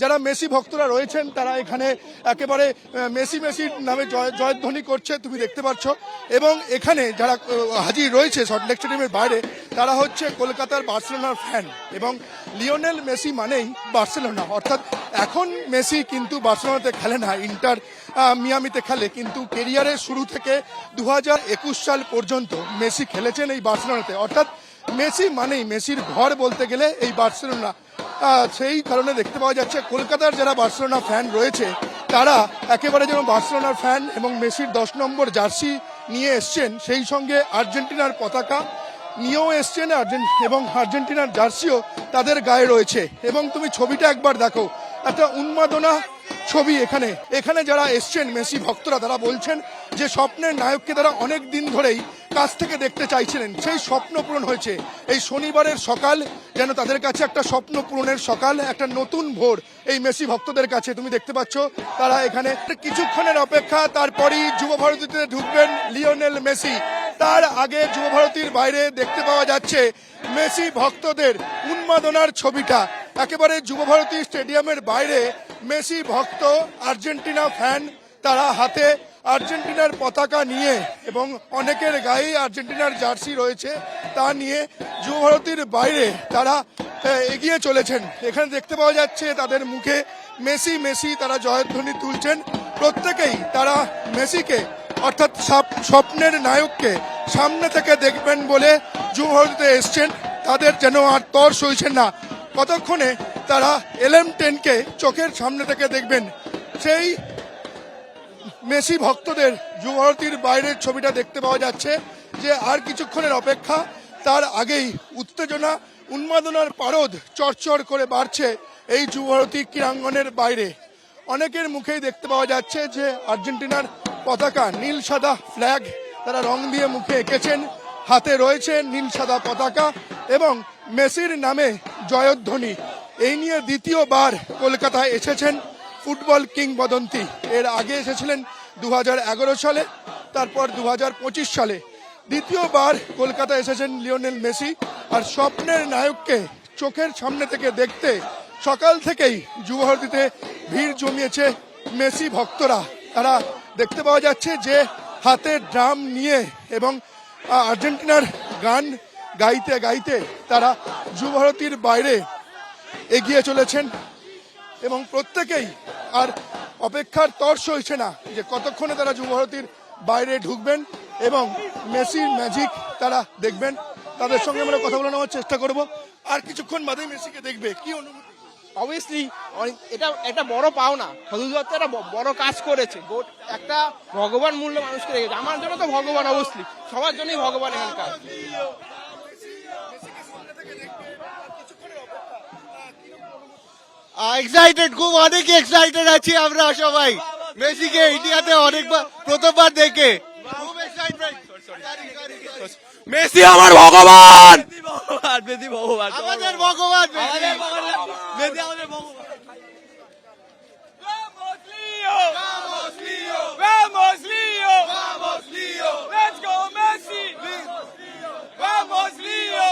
যারা মেসি ভক্তরা রয়েছেন তারা এখানে একেবারে মেসি মেসির নামে জয়ধ্বনি করছে, তুমি দেখতে পাচ্ছ। এবং এখানে যারা হাজির রয়েছে সল্টলেক স্টেডিয়ামের বাইরে, তারা হচ্ছে কলকাতার বার্সেলোনার ফ্যান। এবং লিওনেল মেসি মানেই বার্সেলোনা, অর্থাৎ এখন মেসি কিন্তু বার্সেলোনাতে খেলে না, ইন্টার মিয়ামিতে খেলে, কিন্তু কেরিয়ারের শুরু থেকে 2021 সাল পর্যন্ত মেসি খেলেছেন এই বার্সেলোনাতে। অর্থাৎ মেসি মানেই, মেসির ঘর বলতে গেলে এই বার্সেলোনা। সেই কারণে দেখতে পাওয়া যাচ্ছে কলকাতার যারা বার্সেলোনা ফ্যান রয়েছে তারা একেবারে যেন বার্সেলোনার ফ্যান এবং মেসির 10 নম্বর জার্সি নিয়ে এসছেন, সেই সঙ্গে আর্জেন্টিনার পতাকা নিয়েও এসছেন এবং আর্জেন্টিনার জার্সিও তাদের গায়ে রয়েছে। এবং তুমি ছবিটা একবার দেখো, একটা উন্মাদনা ছবি। এখানে যারা এসছেন মেসি ভক্তরা, তারা বলছেন যে স্বপ্নের নায়ককে তারা অনেক দিন ধরেই কাছ থেকে দেখতে চাইছিলেন, সেই স্বপ্ন পূরণ হয়েছে। এই শনিবারের সকাল যেন তাদের কাছে একটা স্বপ্ন পূরণের সকাল, একটা নতুন ভোর এই মেসি ভক্তদের কাছে। তুমি দেখতে পাচ্ছ তারা এখানে কিছুক্ষণের অপেক্ষা, তারপরই যুব ভারতীতে ঢুকবেন লিওনেল মেসি। তার আগে যুব ভারতীর বাইরে দেখতে পাওয়া যাচ্ছে মেসি ভক্তদের উন্মাদনার ছবিটা। একেবারে যুব ভারতী স্টেডিয়ামের বাইরে মেসি ভক্ত, আর্জেন্টিনা ফ্যান, তারা হাতে আর্জেন্টিনার পতাকা নিয়ে এবং অনেকের গায়ে আর্জেন্টিনার জার্সি রয়েছে তা নিয়ে যুব ভারতীর বাইরে তারা এগিয়ে চলেছেন। এখানে দেখতে পাওয়া যাচ্ছে তাদের মুখে মেসি মেসি, তারা জয়ধ্বনি তুলছেন। প্রত্যেকেই তারা মেসিকে, অর্থাৎ স্বপ্নের নায়ককে সামনে থেকে দেখবেন বলে যুব ভারতীতে এসছেন। তাদের যেন আর তর সইছেন না, কতক্ষণে তারা LM10কে চোখের সামনে থেকে দেখবেন। সেই মেসি ভক্তদের যুব ভারতীর বাইরের ছবিটা দেখতে পাওয়া যাচ্ছে যে আর কিছুক্ষণের অপেক্ষা, তার আগেই উত্তেজনা, উন্মাদনার পারদ চরচর করে বাড়ছে এই যুব ভারতী ক্রীড়াঙ্গনের বাইরে। অনেকের মুখেই দেখতে পাওয়া যাচ্ছে যে আর্জেন্টিনার পতাকা, নীল সাদা ফ্ল্যাগ তারা রং দিয়ে মুখে এঁকেছেন, হাতে রয়েছে নীল সাদা পতাকা এবং মেসির নামে জয়ধ্বনি। এই নিয়ে দ্বিতীয়বার কলকাতায় এসেছেন ফুটবল কিংবদন্তি। এর আগে এসেছিলেন 2011 সালে, তারপর 2025 সালে। দ্বিতীয়বার কলকাতায় এসেছেন লিওনেল মেসি। আর স্বপ্নের নায়ককে চোখের সামনে থেকে দেখতে সকাল থেকেই যুব ভারতীতে ভিড় জমিয়েছে মেসি ভক্তরা। তারা দেখতে পাওয়া যাচ্ছে যে হাতে ড্রাম নিয়ে এবং আর্জেন্টিনার গান গাইতে গাইতে তারা যুব ভারতীর বাইরে এগিয়ে চলেছেন এবং প্রত্যেকেই আর অপেক্ষার তর সইছে না যে কতক্ষণে তারা যুব ভারতীর বাইরে ঢুকবেন এবং মেসির ম্যাজিক তারা দেখবেন। তাদের সঙ্গে আমরা কথা বলানোর চেষ্টা করব। আর কিছুক্ষণ বাদেই মেসিকে দেখবে, কি অনুভূতি? অবভিয়াসলি এটা একটা বড় পাওনা, সদুদত্ত একটা বড় কাজ করেছে, একটা ভগবান মূল্য মানুষকে রেখেছে। আমার জন্য তো ভগবান, অবভিয়াসলি সবার জন্যই ভগবান এখানকার। এক্সাইটেড, খুব অনেক এক্সাইটেড আছি আমরা সবাই মেসিকে ইন্ডিয়াতে অনেকবার, প্রথমবার দেখে খুব এক্সাইটমেন্ট। মেসি আমার ভগবান, মেসি ভগবান, আমাদের ভগবান, মেসি আমাদের ভগবান। Vamos Leo! Vamos Leo! Vamos Leo! Let's go Messi! Vamos Leo! Vamos Leo!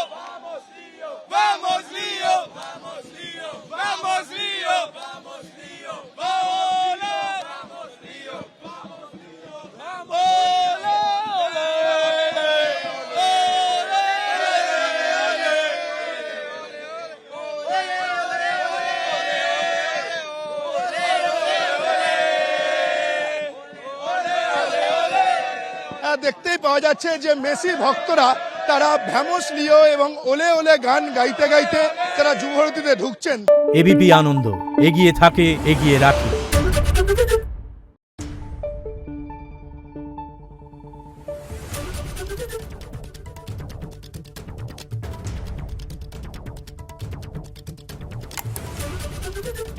Vamos Leo! Vamos Leo! Vamos Leo! Vamos Leo! Ole! Vamos Leo! Vamos Leo! Ole! দেখতেই পাওয়া যাচ্ছে যে মেসি ভক্তরা তারা ভ্যামোস লিও এবং ওলে ওলে গান গাইতে গাইতে তারা যুব ভারতীতে ঢুকছেন। এবিপি আনন্দ, এগিয়ে থাকে, এগিয়ে রাখে। Thank you.